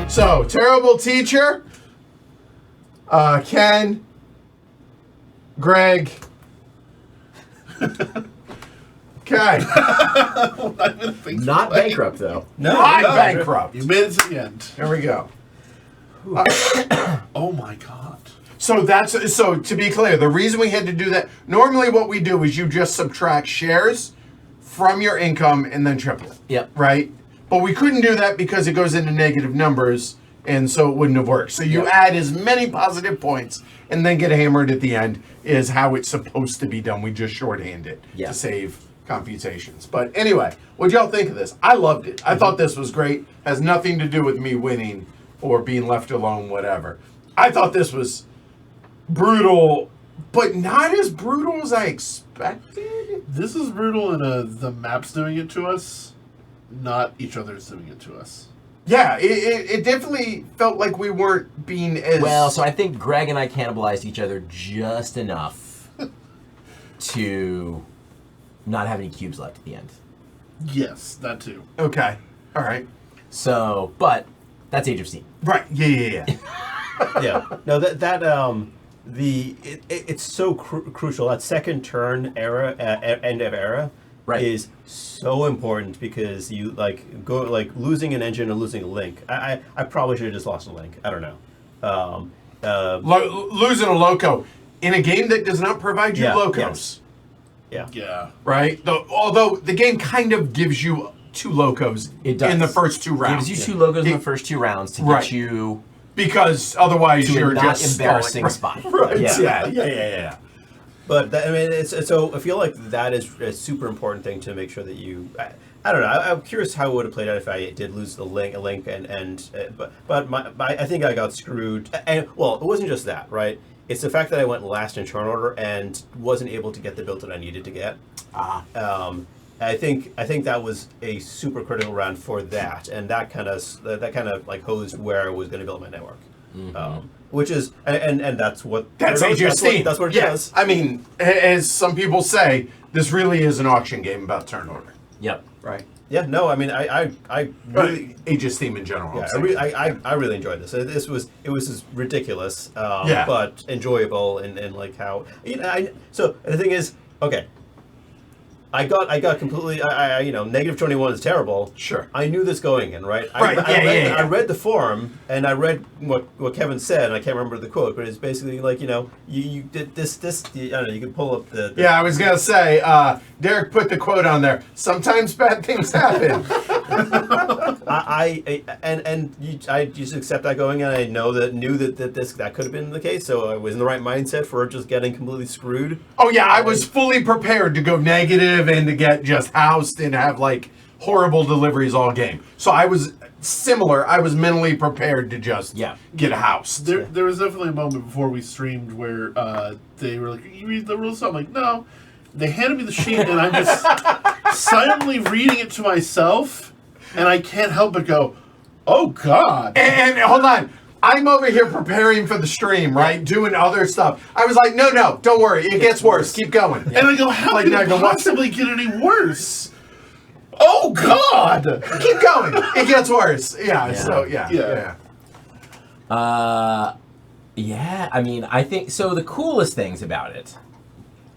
So, terrible teacher, Ken, Greg. Okay. Not bankrupt, though. Not bankrupt. You made it to the end. There we go. Oh my God. So to be clear, the reason we had to do that, normally what we do is you just subtract shares from your income and then triple it. Yep. Right? But we couldn't do that because it goes into negative numbers, and so it wouldn't have worked. So you add as many positive points and then get hammered at the end is how it's supposed to be done. We just shorthand it to save computations. But anyway, what'd y'all think of this? I loved it. I thought this was great. Has nothing to do with me winning or being left alone, whatever. I thought this was brutal, but not as brutal as I expected. This is brutal in the map's doing it to us, not each other's doing it to us. Yeah, it definitely felt like we weren't being as... Well, so I think Greg and I cannibalized each other just enough to not have any cubes left at the end. Yes, that too. Okay, all right. So, but that's Age of Steam. Right, yeah. Yeah. No, it's so crucial. That second turn era, end of era, is so important because you losing an engine and losing a link. I probably should have just lost a link. I don't know. Losing a loco in a game that does not provide you locos. Yeah. Right? Although the game kind of gives you 2 locos in the first 2 rounds. It gives you 2 logos in the first 2 rounds to get you... Because otherwise you're not just embarrassing stalling. spot. Right. Yeah. But I feel like that is a super important thing to make sure that you. I don't know. I'm curious how it would have played out if I did lose a link, but I think I got screwed. And well, it wasn't just that, right? It's the fact that I went last in turn order and wasn't able to get the build that I needed to get. I think that was a super critical round for that, and that kind of like hosed where I was going to build my network, which is and that's what Age of Steam. That's what it does. I mean, as some people say, this really is an auction game about turn order. Yep. Right. Yeah. No. I mean, I really Age of Steam in general. Yeah. I really enjoyed this. It was ridiculous, but enjoyable and like how So the thing is, okay. I got completely, negative 21 is terrible. Sure. I knew this going in, right? I read the forum, and I read what Kevin said, and I can't remember the quote, but it's basically like, you did this, I don't know, you can pull up the... Yeah, I was going to say, Derek put the quote on there, sometimes bad things happen. I just accept that going, and I knew that could have been the case, so I was in the right mindset for just getting completely screwed. Oh yeah, I was fully prepared to go negative and to get just housed and have like horrible deliveries all game. So I was similar. I was mentally prepared to just get housed. There was definitely a moment before we streamed where they were like, "You read the rules?" I'm like, "No." They handed me the sheet, and I'm just silently reading it to myself, and I can't help but go, "Oh God!" And hold on. I'm over here preparing for the stream, right? Doing other stuff. I was like, no, don't worry. It gets worse. Keep going. And I go, how can it possibly get any worse? Oh, God! Keep going. It gets worse. Yeah. So, yeah. Yeah, I mean, I think... So the coolest things about it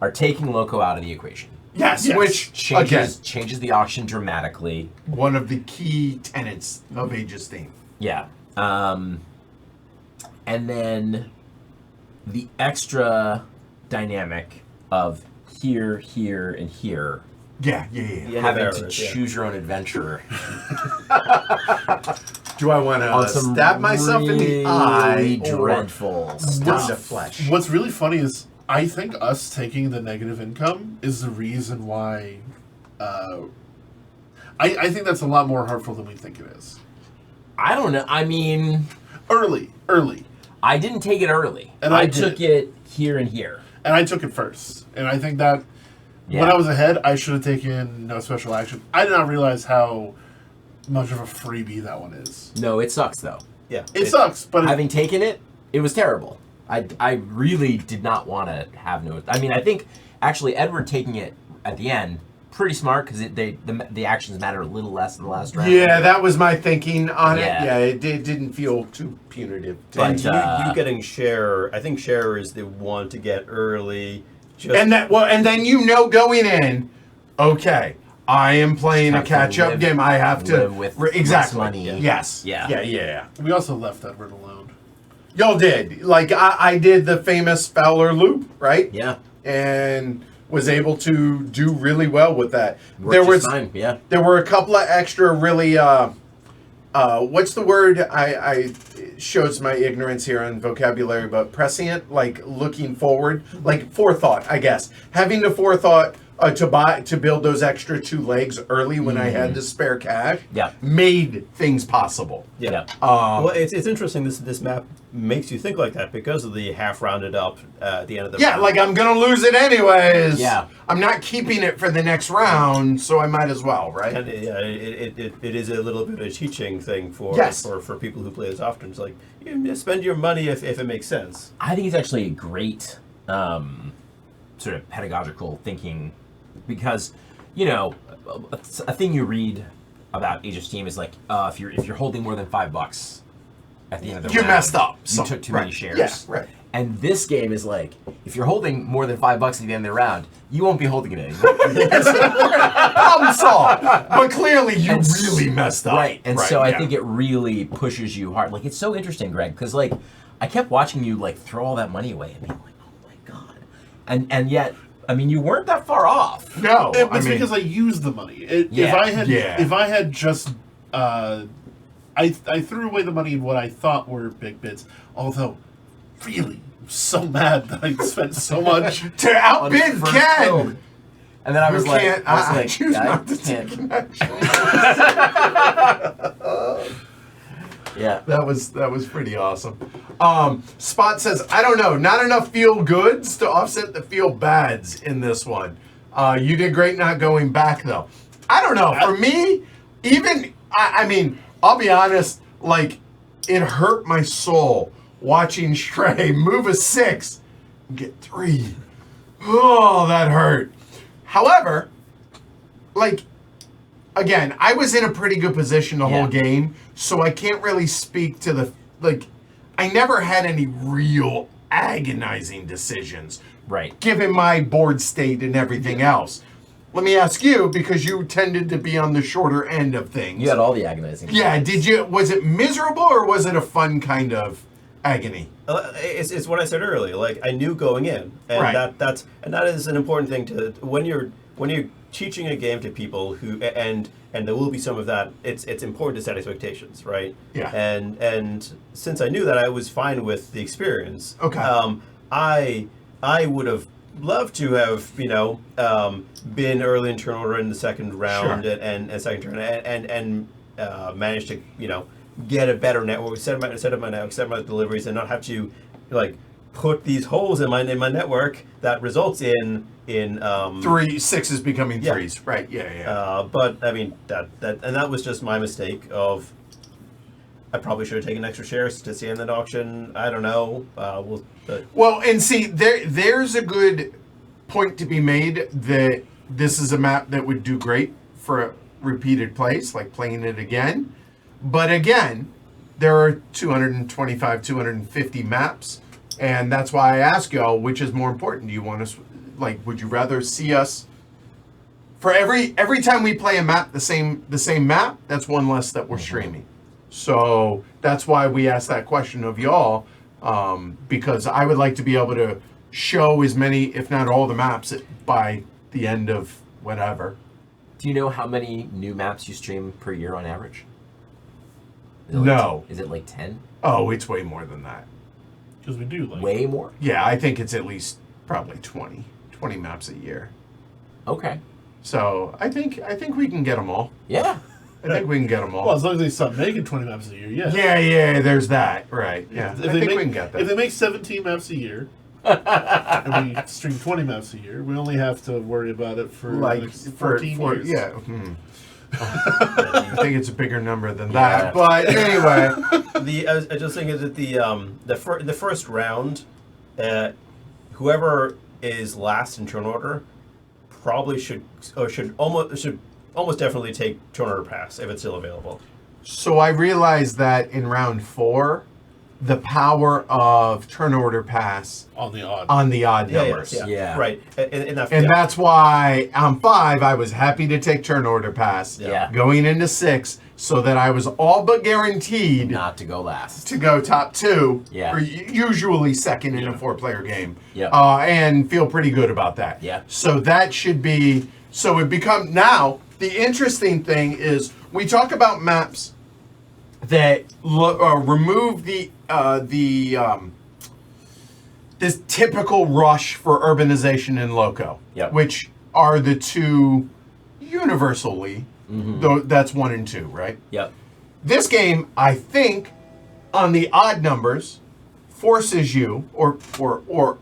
are taking Loco out of the equation. Yes. Which, changes the auction dramatically. One of the key tenets of Age of Steam. Yeah. And then the extra dynamic of here, and here. Yeah. Having to choose your own adventure. Do I want to stab myself in the eye? Dreadful stuff. The flesh. What's really funny is I think us taking the negative income is the reason why. I think that's a lot more hurtful than we think it is. I don't know. I mean... Early. I didn't take it early. And I took it here and here. And I took it first. And I think that when I was ahead, I should have taken no special action. I did not realize how much of a freebie that one is. No, it sucks, though. Yeah. It sucks, but... Having taken it, it was terrible. I really did not want to have no... I mean, I think Actually, Edward taking it at the end, pretty smart because the actions matter a little less in the last round. Yeah, that was my thinking on Yeah. it. Yeah, it didn't feel too punitive. To But, me. And you getting share, I think share is the one to get early. Just And then going in, okay, I am playing a Have to catch-up live- game. I have to live with exactly. less money. Yes. Yeah. Yeah. We also left Edward alone. Y'all did. Like I did the famous Fowler loop, right? Yeah. And was able to do really well with that. Worked just fine. Yeah. There were a couple of extra really what's the word? I shows my ignorance here on vocabulary, but prescient, like looking forward, like forethought, I guess. Having the forethought to build those extra 2 legs early when I had the spare cash Yeah. made things possible. Yeah. well, it's interesting. This map makes you think like that because of the half rounded up at the end of the Yeah, round. like I'm gonna lose it anyways. Yeah. I'm not keeping it for the next round, so I might as well, right? And it is a little bit of a teaching thing for Yes. for people who play this often. It's like you spend your money if it makes sense. I think it's actually a great sort of pedagogical thinking because, a thing you read about Age of Steam is like if you're holding more than $5 at the end of the You round, messed up. You took too many shares. Yeah, right. And this game is like, if you're holding more than $5 at the end of the round, you won't be holding it anymore. Problem solved. But clearly you And really messed up. Right. And so I yeah. think it really pushes you hard. Like, it's so interesting, Greg, because like I kept watching you like throw all that money away and being like, oh my God. And yet, I mean, you weren't that far off. No. It's because I used the money. Yeah. If I had just I threw away the money in what I thought were big bids. Although, really, I'm so mad that I spent so much. to outbid first Ken. film. And then I was like, I choose I not to can't. take an action. Yeah. That was pretty awesome. Spot says, I don't know, not enough feel goods to offset the feel bads in this one. You did great not going back though. I don't know. For me, even I mean, I'll be honest, like it hurt my soul watching Stray move a 6 and get 3. Oh, that hurt. However, like again, I was in a pretty good position the whole game, so I can't really speak to the like. I never had any real agonizing decisions, Right. given my board state and everything else. Let me ask you, because you tended to be on the shorter end of things. You had all the agonizing. Yeah, did you? Was it miserable or was it a fun kind of agony? It's what I said earlier. Like I knew going in, and Right. that is an important thing to when you're teaching a game to people who and there will be some of that. It's important to set expectations, right? Yeah. And since I knew that, I was fine with the experience. Okay. I would have loved to have been early in turn order in the second round Sure. and second turn and managed to get a better network, set up my network, set up my deliveries, and not have to like put these holes in my network that results in 6s becoming Yeah. 3s, right? Yeah. but I mean that was just my mistake of I probably should have taken extra shares to stand that auction. I don't know. Well, and see, there's a good point to be made that this is a map that would do great for a repeated plays, like playing it again. But again, there are 225, 250 maps, and that's why I ask y'all, which is more important? Do you want us, like, would you rather see us for every time we play a map, the same map? That's one less that we're streaming. So that's why we asked that question of y'all, because I would like to be able to show as many, if not all, the maps by the end of whatever. Do you know how many new maps you stream per year on average? No. Is it like 10? Oh, it's way more than that. Because we do like Way more? Yeah, I think it's at least probably 20 maps a year. Okay. So I think we can get them all. Yeah. I think we can get them all. Well, as long as they stop making 20 maps a year, yeah. Yeah, there's that. Right. Yeah. If I they think make, we can get that. If they make 17 maps a year, and we stream 20 maps a year, we only have to worry about it for like like 14 years. Yeah. I think it's a bigger number than that. But anyway. I just think is that the first round, whoever is last in turn order probably should almost definitely take turn order pass if it's still available. So I realized that in round 4, the power of turn order pass On the odd. on the odd numbers. Yeah. Right. And And that's why on 5, I was happy to take turn order pass Yeah. going into 6, so that I was all but guaranteed Not to go last. to go top 2, Yeah. or usually second in a 4-player game, Yeah. and feel pretty good about that. Yeah. So that should be, so it become, now, the interesting thing is, we talk about maps that remove this typical rush for urbanization and loco, Yep. which are the two universally, though that's 1 and 2, right? Yep. This game, I think, on the odd numbers, forces you or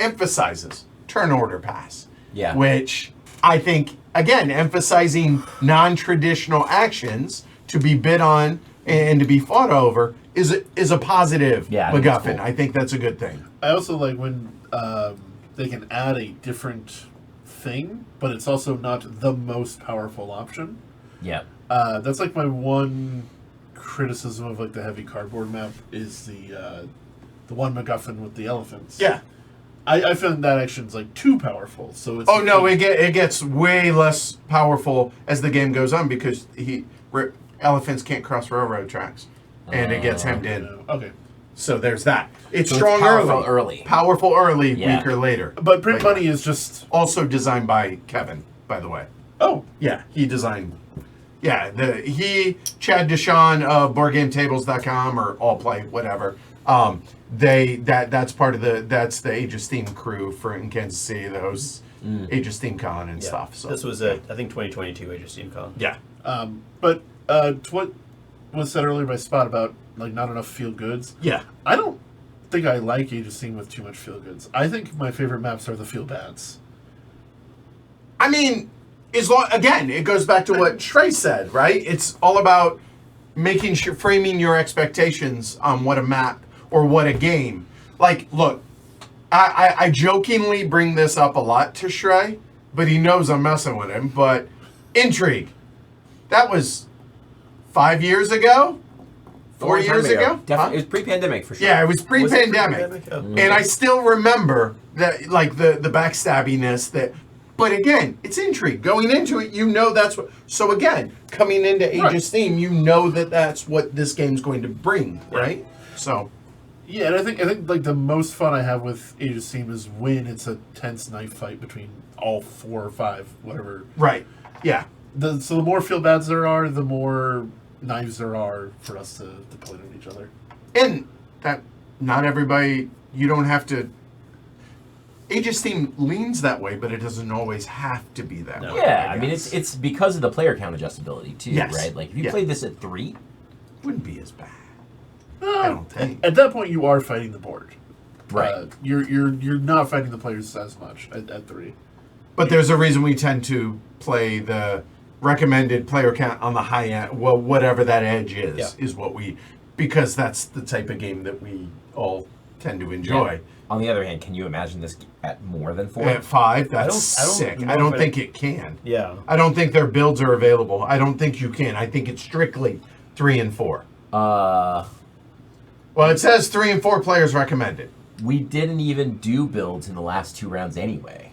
emphasizes turn order pass. Yeah. Which I think, again, emphasizing non-traditional actions to be bid on and to be fought over is a positive Yeah, I think it's MacGuffin. cool. I think that's a good thing. I also like when they can add a different thing, but it's also not the most powerful option. Yep. That's like my one criticism of like the heavy cardboard map is the one MacGuffin with the elephants. Yeah. I found that action's like too powerful. So it's Oh no, it gets way less powerful as the game goes on because elephants can't cross railroad tracks, and it gets hemmed in. Okay. So there's that. It's So it's strong powerful early. Powerful early, Yeah. weaker later. But print Like money is just Also designed by Kevin, by the way. oh Yeah, he designed. Yeah, Chad Deshawn of BoardGameTables.com or All Play, whatever. That's part of that's the Age of Steam crew for in Kansas City, the hosts Age of Steam Con and stuff. So this was I think 2022 Age of Steam Con. yeah. but to what was said earlier by Spot about like not enough feel goods. Yeah. I don't think I like Age of Steam with too much feel goods. I think my favorite maps are the feel bads. I mean, again, it goes back to what Trey said, right? It's all about making sure, framing your expectations on what a map or what a game. Like, look, I jokingly bring this up a lot to Shrey, but he knows I'm messing with him. But Intrigue, that was 5 years ago, 4 years ago. Definitely, it was pre-pandemic for sure. Yeah, it was pre-pandemic, pre-pandemic? Oh. and I still remember that, like the backstabbiness that. But again, it's Intrigue. Going into it, you know that's what. So again, coming into Age of Steam, you know that's what this game's going to bring, right? So. Yeah, and I think like the most fun I have with Age of Steam is when it's a tense knife fight between all 4 or 5, whatever. Right. Yeah. So the more feel bads there are, the more knives there are for us to point at each other. And that not everybody. You don't have to. Age of Steam leans that way, but it doesn't always have to be that way. Yeah, I I mean guess. it's because of the player count adjustability too, Yes. right? Like if you Yeah. played this at 3, Wouldn't be as bad. I don't think. At that point, you are fighting the board. right? You're not fighting the players as much at 3. But there's a reason we tend to play the recommended player count on the high end. Well, whatever that edge is what we, because that's the type of game that we all tend to enjoy. Yeah. On the other hand, can you imagine this at more than 4? At 5, that's I don't sick. know I don't if think it can. Yeah. I don't think their builds are available. I don't think you can. I think it's strictly 3 and 4. Well, it says 3 and 4 players recommended. We didn't even do builds in the last 2 rounds anyway.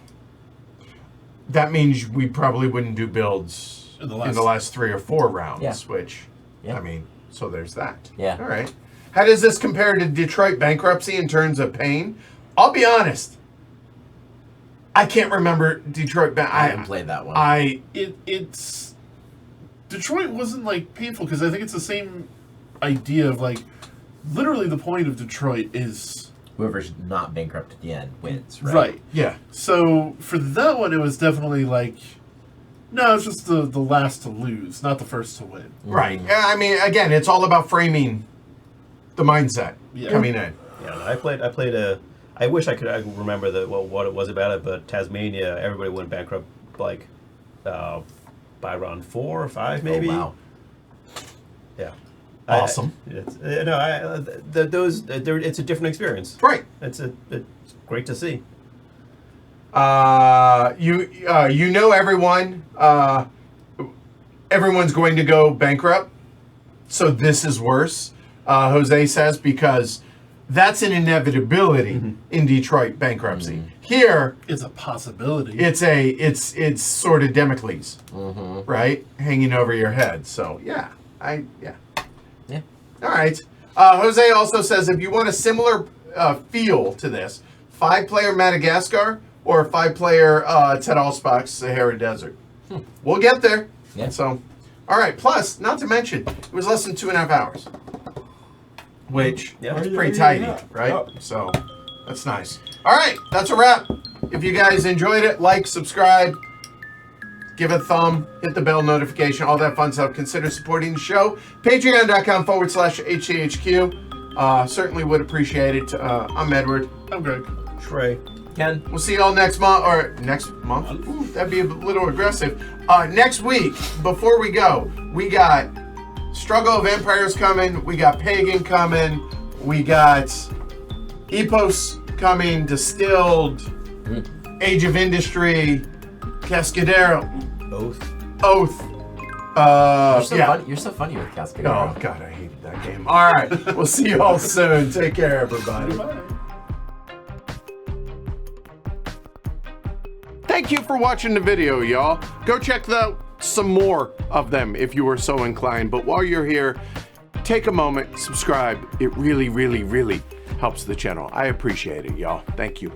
That means we probably wouldn't do builds in the last 3 or 4 rounds, Yeah. which, Yeah. I mean, so there's that. Yeah. All right. How does this compare to Detroit bankruptcy in terms of pain? I'll be honest. I can't remember Detroit. I haven't played that one. It's Detroit wasn't like painful because I think it's the same idea of like literally the point of Detroit is Whoever's not bankrupt at the end wins, right? right. Yeah. So for that one, it was definitely like no, it's just the last to lose, not the first to win. Right. Yeah, I mean, again, it's all about framing the mindset coming in. Yeah, I played I wish I could remember what it was about it, but Tasmania, everybody went bankrupt like by round 4 or 5 maybe. Oh, wow. Yeah. Awesome. It's a different experience. Right. It's great to see. You know everyone. Everyone's going to go bankrupt. So this is worse, Jose says, because that's an inevitability in Detroit bankruptcy. Here, It's a possibility. it's sort of Damocles, right, hanging over your head. So yeah. All right. Jose also says if you want a similar feel to this, 5-player Madagascar or a 5-player Ted Allspock's Sahara Desert. We'll get there. Yeah. So, all right. Plus, not to mention, it was less than 2.5 hours, which Yeah. is pretty tidy, right? So, that's nice. All right, that's a wrap. If you guys enjoyed it, like, subscribe, give it a thumb, hit the bell notification, all that fun stuff. Consider supporting the show. Patreon.com/HCHQ. Certainly would appreciate it. I'm Edward. I'm Greg. Trey. Ken. We'll see you all next month, or next month? Ooh, that'd be a little aggressive. Next week, before we go, we got Struggle of Empires coming, we got Pagan coming, we got Epos coming, Distilled, Age of Industry, Cascadero, Oath. You're so funny with Cascadero. Oh, God, I hated that game. All right, we'll see you all soon. Take care, everybody. Bye. Thank you for watching the video, y'all. Go check out some more of them if you were so inclined. But while you're here, take a moment, subscribe. It really, really, really helps the channel. I appreciate it, y'all. Thank you.